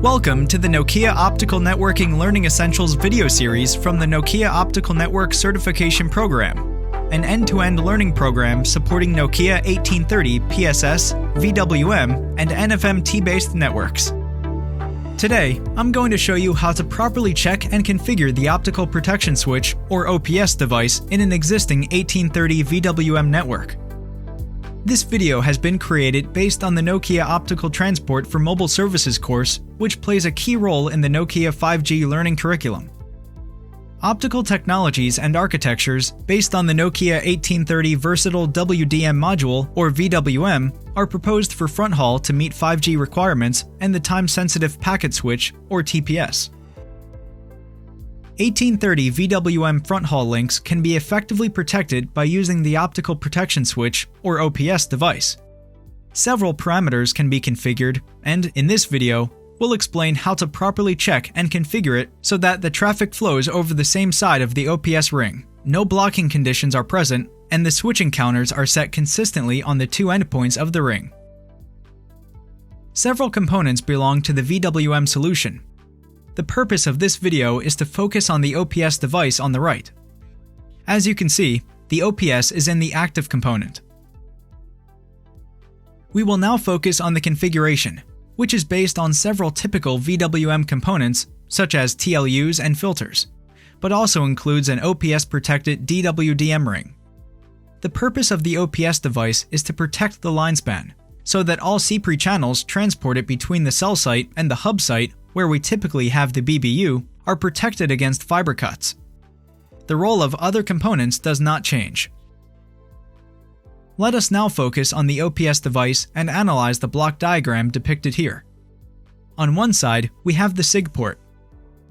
Welcome to the Nokia Optical Networking Learning Essentials video series from the Nokia Optical Network Certification Program, an end-to-end learning program supporting Nokia 1830 PSS, VWM, and NFM-T based networks. Today, I'm going to show you how to properly check and configure the Optical Protection Switch, or OPS device, in an existing 1830 VWM network. This video has been created based on the Nokia Optical Transport for Mobile Services course, which plays a key role in the Nokia 5G learning curriculum. Optical technologies and architectures based on the Nokia 1830 Versatile WDM Module, or VWM, are proposed for Fronthaul to meet 5G requirements and the time-sensitive packet switch, or TPS. 1830 VWM Fronthaul links can be effectively protected by using the Optical Protection Switch, or OPS device. Several parameters can be configured, and in this video, we'll explain how to properly check and configure it so that the traffic flows over the same side of the OPS ring, no blocking conditions are present, and the switching counters are set consistently on the two endpoints of the ring. Several components belong to the VWM solution. The purpose of this video is to focus on the OPS device on the right. As you can see, the OPS is in the active component. We will now focus on the configuration, which is based on several typical VWM components such as TLUs and filters, but also includes an OPS-protected DWDM ring. The purpose of the OPS device is to protect the line span, so that all CPRI channels transported between the cell site and the hub site, where we typically have the BBU, are protected against fiber cuts. The role of other components does not change. Let us now focus on the OPS device and analyze the block diagram depicted here. On one side, we have the SIG port.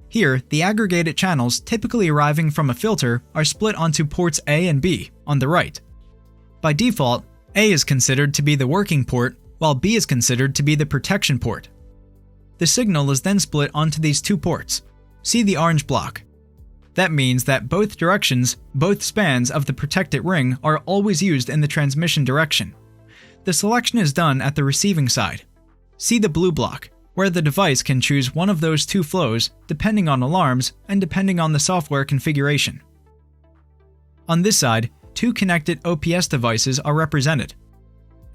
Here, the aggregated channels typically arriving from a filter are split onto ports A and B on the right. By default, A is considered to be the working port, while B is considered to be the protection port. The signal is then split onto these two ports. See the orange block. That means that both directions, both spans of the protected ring, are always used in the transmission direction. The selection is done at the receiving side. See the blue block, where the device can choose one of those two flows depending on alarms and depending on the software configuration. On this side, two connected OPS devices are represented.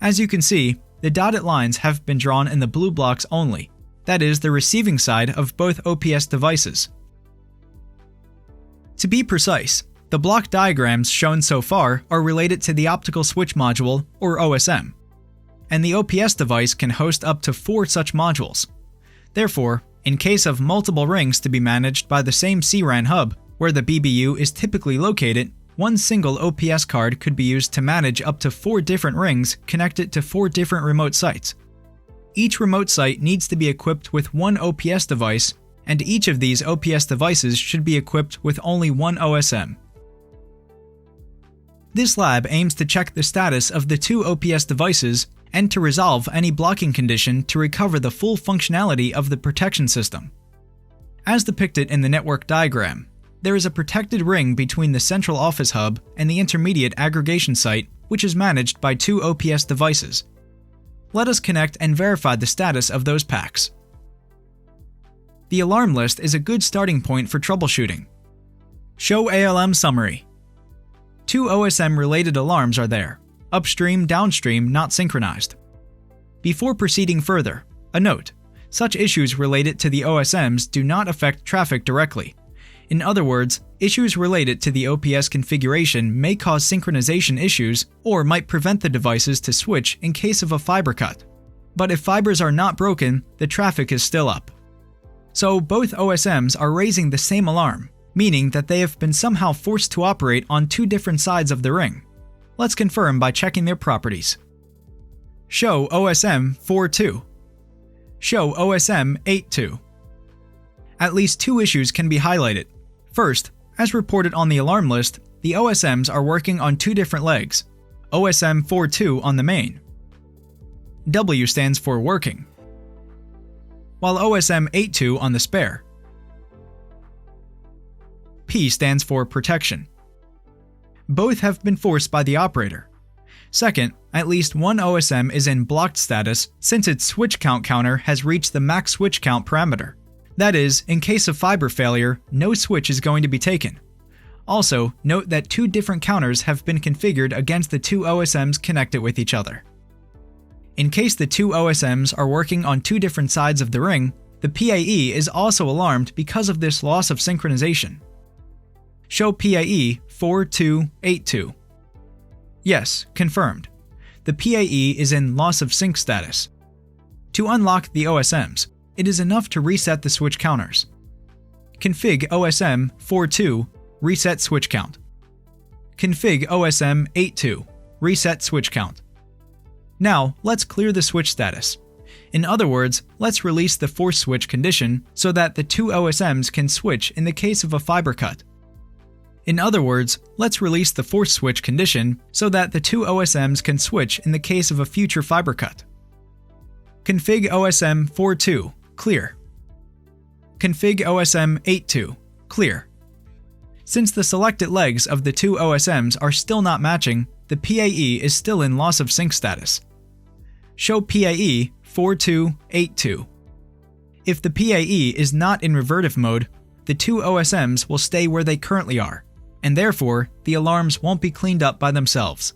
As you can see, the dotted lines have been drawn in the blue blocks only. That is the receiving side of both OPS devices. To be precise, the block diagrams shown so far are related to the Optical Switch Module, or OSM, and the OPS device can host up to 4 such modules. Therefore, in case of multiple rings to be managed by the same CRAN hub, where the BBU is typically located, one single OPS card could be used to manage up to 4 different rings connected to 4 different remote sites. Each remote site needs to be equipped with one OPS device, and each of these OPS devices should be equipped with only one OSM. This lab aims to check the status of the two OPS devices and to resolve any blocking condition to recover the full functionality of the protection system. As depicted in the network diagram, there is a protected ring between the central office hub and the intermediate aggregation site, which is managed by 2 OPS devices. Let us connect and verify the status of those packs. The alarm list is a good starting point for troubleshooting. Show ALM summary. 2 OSM-related alarms are there, upstream, downstream, not synchronized. Before proceeding further, a note: such issues related to the OSMs do not affect traffic directly. In other words, issues related to the OPS configuration may cause synchronization issues or might prevent the devices to switch in case of a fiber cut. But if fibers are not broken, the traffic is still up. So both OSMs are raising the same alarm, meaning that they have been somehow forced to operate on 2 different sides of the ring. Let's confirm by checking their properties. Show OSM 4.2. Show OSM 8.2. At least 2 issues can be highlighted. First, as reported on the alarm list, the OSMs are working on 2 different legs. OSM 4.2 on the main. W stands for working, while OSM 8.2 on the spare. P stands for protection. Both have been forced by the operator. Second, at least one OSM is in blocked status since its switch count counter has reached the max switch count parameter. That is, in case of fiber failure, no switch is going to be taken. Also, note that two different counters have been configured against the two OSMs connected with each other. In case the two OSMs are working on two different sides of the ring, the PAE is also alarmed because of this loss of synchronization. Show PAE 4282. Yes, confirmed. The PAE is in loss of sync status. To unlock the OSMs, it is enough to reset the switch counters. Config OSM 42, reset switch count. Config OSM 82, reset switch count. Now, let's clear the switch status. In other words, let's release the force switch condition so that the two OSMs can switch in the case of a fiber cut. In other words, let's release the force switch condition so that the two OSMs can switch in the case of a future fiber cut. Config OSM 42, clear. Config OSM 82, clear. Since the selected legs of the two OSMs are still not matching, the PAE is still in loss of sync status. Show PAE 4282. If the PAE is not in revertive mode, the two OSMs will stay where they currently are, and therefore, the alarms won't be cleaned up by themselves.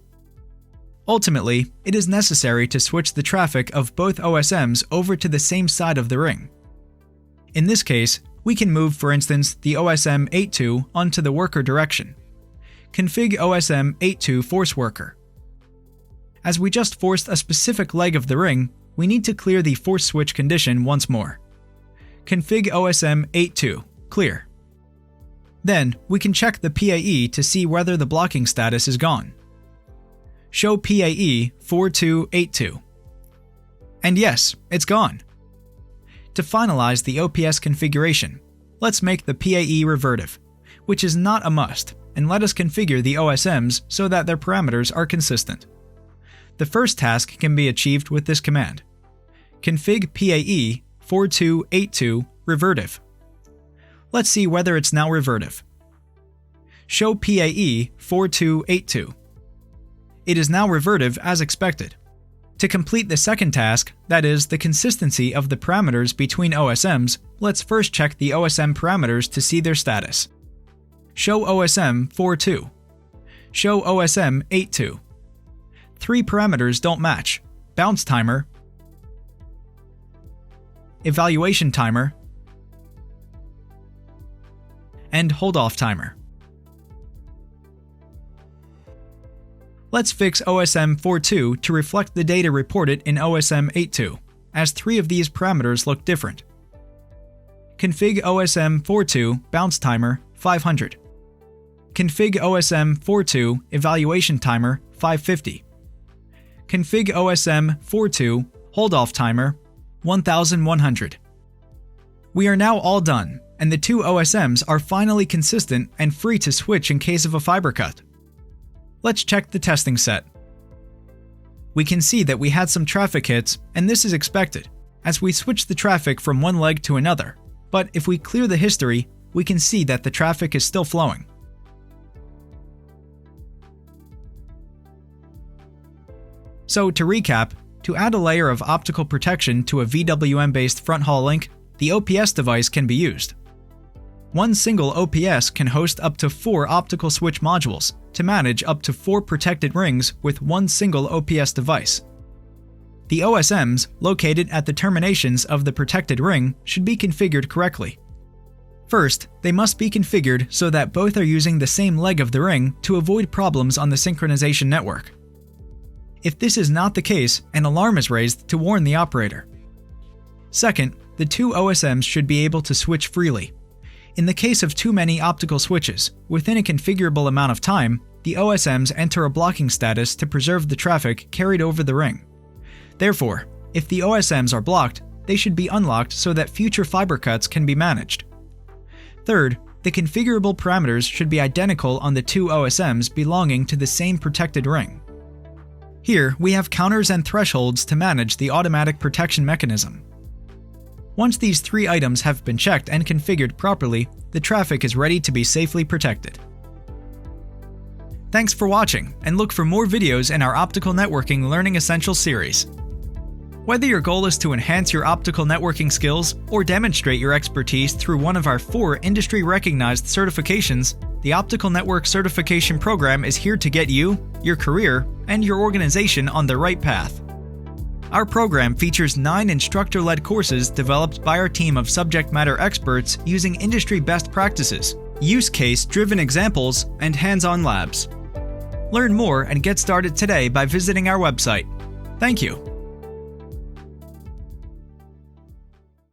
Ultimately, it is necessary to switch the traffic of both OSMs over to the same side of the ring. In this case, we can move, for instance, the OSM 82 onto the worker direction. Config OSM 82 force worker. As we just forced a specific leg of the ring, we need to clear the force switch condition once more. Config OSM 82, clear. Then, we can check the PAE to see whether the blocking status is gone. Show PAE 4282. And yes, it's gone. To finalize the OPS configuration, let's make the PAE revertive, which is not a must, and let us configure the OSMs so that their parameters are consistent. The first task can be achieved with this command: config PAE 4282 revertive. Let's see whether it's now revertive. Show PAE 4282. It is now revertive as expected. To complete the second task, that is, the consistency of the parameters between OSMs, let's first check the OSM parameters to see their status. Show OSM 42. Show OSM 82. Three parameters don't match: bounce timer, evaluation timer, and hold-off timer. Let's fix OSM 42 to reflect the data reported in OSM 82, as three of these parameters look different. Config OSM 42 bounce timer 500. Config OSM 42 evaluation timer 550. Config OSM 42 hold-off timer 1100. We are now all done, and the two OSMs are finally consistent and free to switch in case of a fiber cut. Let's check the testing set. We can see that we had some traffic hits, and this is expected, as we switched the traffic from one leg to another. But if we clear the history, we can see that the traffic is still flowing. So to recap, to add a layer of optical protection to a VWM-based Fronthaul link, the OPS device can be used. One single OPS can host up to 4 optical switch modules to manage up to 4 protected rings with one single OPS device. The OSMs located at the terminations of the protected ring should be configured correctly. First, they must be configured so that both are using the same leg of the ring to avoid problems on the synchronization network. If this is not the case, an alarm is raised to warn the operator. Second, the two OSMs should be able to switch freely. In the case of too many optical switches, within a configurable amount of time, the OSMs enter a blocking status to preserve the traffic carried over the ring. Therefore, if the OSMs are blocked, they should be unlocked so that future fiber cuts can be managed. Third, the configurable parameters should be identical on the two OSMs belonging to the same protected ring. Here, we have counters and thresholds to manage the automatic protection mechanism. Once these 3 items have been checked and configured properly, the traffic is ready to be safely protected. Thanks for watching, and look for more videos in our Optical Networking Learning Essentials series. Whether your goal is to enhance your optical networking skills or demonstrate your expertise through one of our 4 industry-recognized certifications, the Optical Network Certification Program is here to get you, your career, and your organization on the right path. Our program features 9 instructor-led courses developed by our team of subject matter experts using industry best practices, use case-driven examples, and hands-on labs. Learn more and get started today by visiting our website. Thank you.